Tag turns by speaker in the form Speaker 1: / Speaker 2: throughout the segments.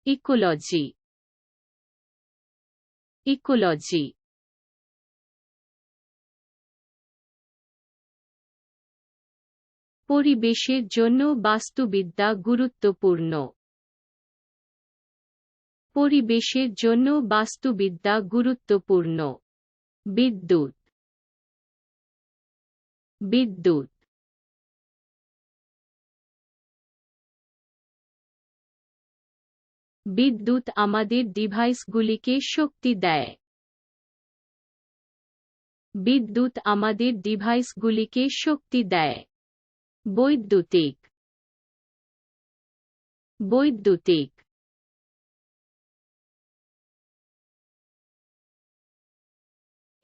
Speaker 1: Ecology. Ecology. পরিবেশের জন্য বাস্তুবিদ্যা গুরুত্বপূর্ণ। পরিবেশের জন্য বাস্তুবিদ্যা গুরুত্বপূর্ণ। বিদ্যুৎ। বিদ্যুৎ। বিদ্যুৎ আমাদের ডিভাইসগুলিকে শক্তি দেয়। বিদ্যুৎ আমাদের ডিভাইসগুলিকে শক্তি দেয়। বৈদ্যুতিক। বৈদ্যুতিক।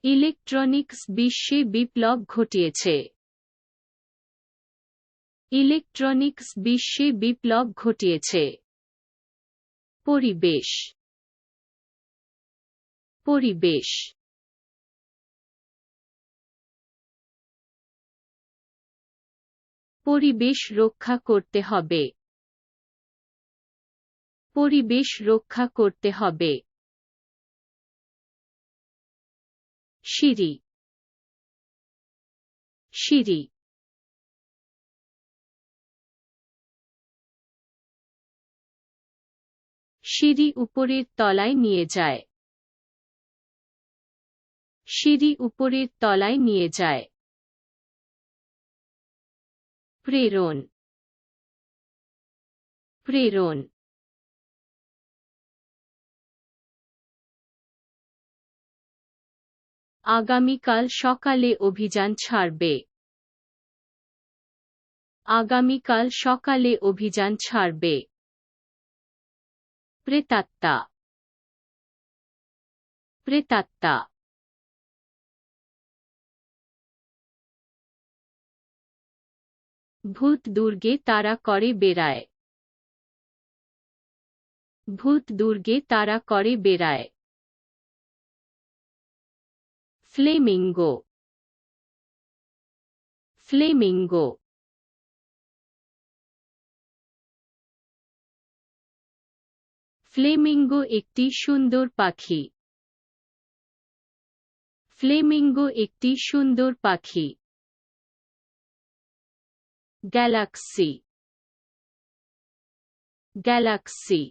Speaker 1: ইলেকট্রনিক্স বিশ্বে বিপ্লব ঘটিয়েছে। ইলেকট্রনিক্স বিশ্বে বিপ্লব ঘটিয়েছে। পরিবেশ। পরিবেশ। পরিবেশ রক্ষা করতে হবে। পরিবেশ রক্ষা করতে হবে। সিঁড়ি। সিঁড়ি। সিঁড়ি উপরের তলায় নিয়ে যায়। সিঁড়ি উপরের তলায় নিয়ে যায়। প্রেরণ। প্রেরণ। আগামীকাল সকালে অভিযান ছাড়বে। আগামীকাল সকালে অভিযান ছাড়বে। প্রেতাত্মা। প্রেতাত্মা। ভূত দুর্গে তারা করে বেড়ায়। ভূত দুর্গে তারা করে বেড়ায়। ফ্লেমিঙ্গো। ফ্লেমিঙ্গো। ফ্লেমিঙ্গো একটি সুন্দর পাখি। ফ্লেমিঙ্গো একটি সুন্দর পাখি। গ্যালাক্সি। গ্যালাক্সি।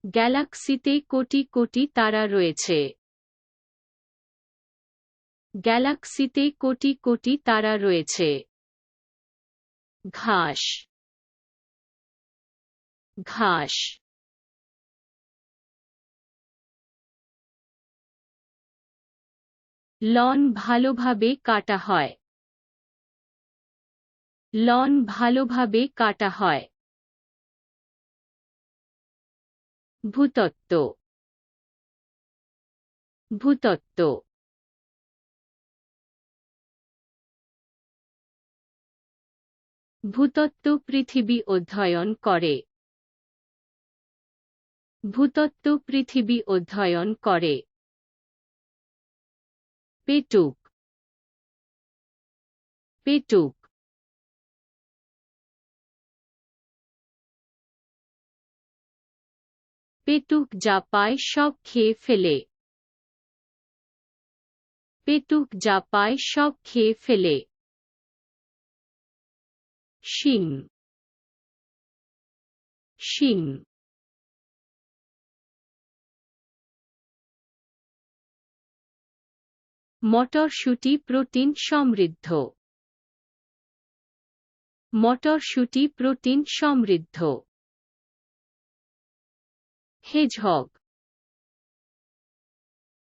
Speaker 1: গ্যালাক্সিতে কোটি কোটি তারা রয়েছে। গ্যালাক্সিতে কোটি কোটি তারা রয়েছে। ঘাস। ঘাস। লন ভালোভাবে কাটা হয়। লন ভালোভাবে কাটা হয়। ভূতত্ত্ব। ভূতত্ত্ব। ভূতত্ত্ব পৃথিবী অধ্যয়ন করে। ভূতত্ত্ব পৃথিবী অধ্যয়ন করে। পেটুক। পেটুক। পেটুক যা পায় সব খেয়ে ফেলে। পেটুক যা পায় সব খেয়ে ফেলে। শিম। শিম। মটরশুঁটি প্রোটিন সমৃদ্ধ। মটরশুঁটি প্রোটিন সমৃদ্ধ। হেজহগ।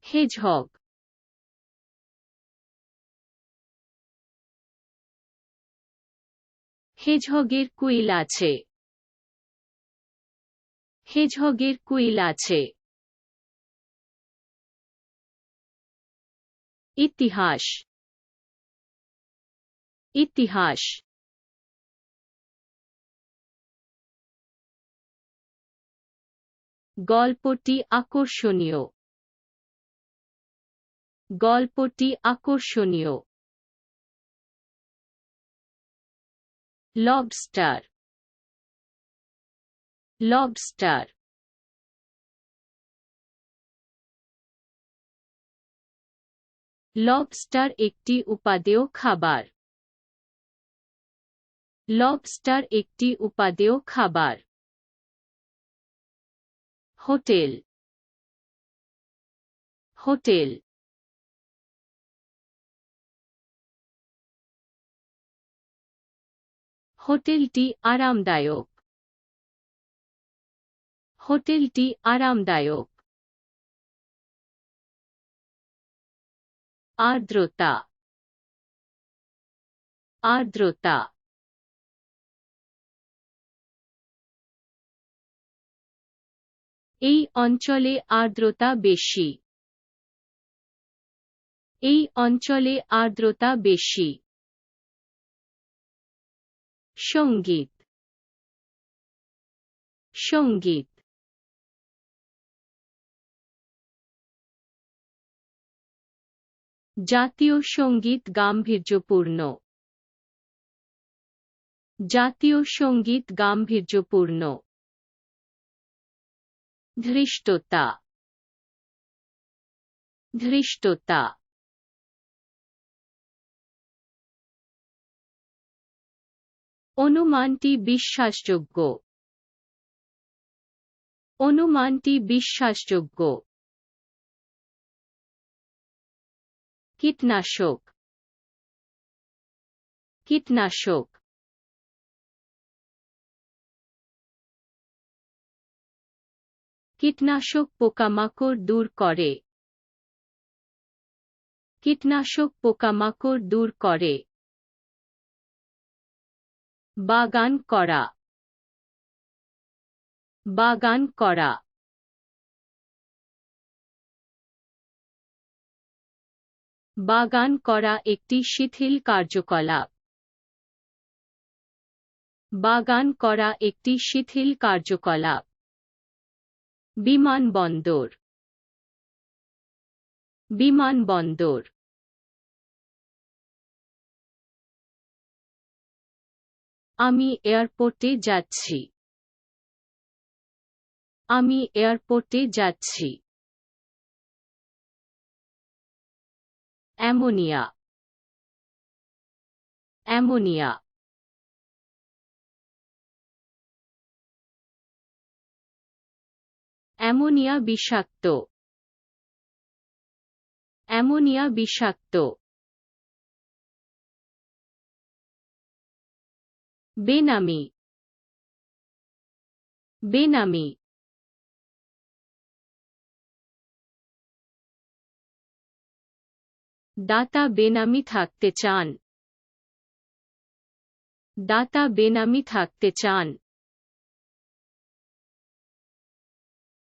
Speaker 1: হেজহগ। হেজহগের কুইল আছে। হেজহগের কুইল আছে। ইতিহাস। ইতিহাস। গল্পটি আকর্ষণীয়। গল্পটি আকর্ষণীয়। Lobster. Lobster. লবস্টার একটি উপাদেয় খাবার। লবস্টার একটি উপাদেয় খাবার। হোটেল। হোটেল। হোটেলটি আরামদায়ক। হোটেলটি আরামদায়ক। আর্দ্রতা। আর্দ্রতা। এই অঞ্চলে আর্দ্রতা বেশি। এই অঞ্চলে আর্দ্রতা বেশি। সঙ্গীত। সঙ্গীত। জাতীয় সঙ্গীত গাম্ভীর্যপূর্ণ। জাতীয় সঙ্গীত গাম্ভীর্যপূর্ণ। ধৃষ্টতা। ধৃষ্টতা। অনুমানটি বিশ্বাসযোগ্য। অনুমানটি বিশ্বাসযোগ্য। কীটনাশক। কীটনাশক। কীটনাশক পোকামাকড় দূর করে। কীটনাশক পোকামাকড় দূর করে। বাগান করা। বাগান করা। বাগান করা একটি শিথিল কার্যকলাপ। বাগান করা একটি শিথিল কার্যকলাপ। বিমানবন্দর। বিমানবন্দর। আমি এয়ারপোর্টে যাচ্ছি। আমি এয়ারপোর্টে যাচ্ছি। অ্যামোনিয়া। অ্যামোনিয়া। অ্যামোনিয়া বিষাক্ত। অ্যামোনিয়া বিষাক্ত। বেনামি। বেনামি। দাতা বেনামি থাকতে চান। দাতা বেনামি থাকতে চান।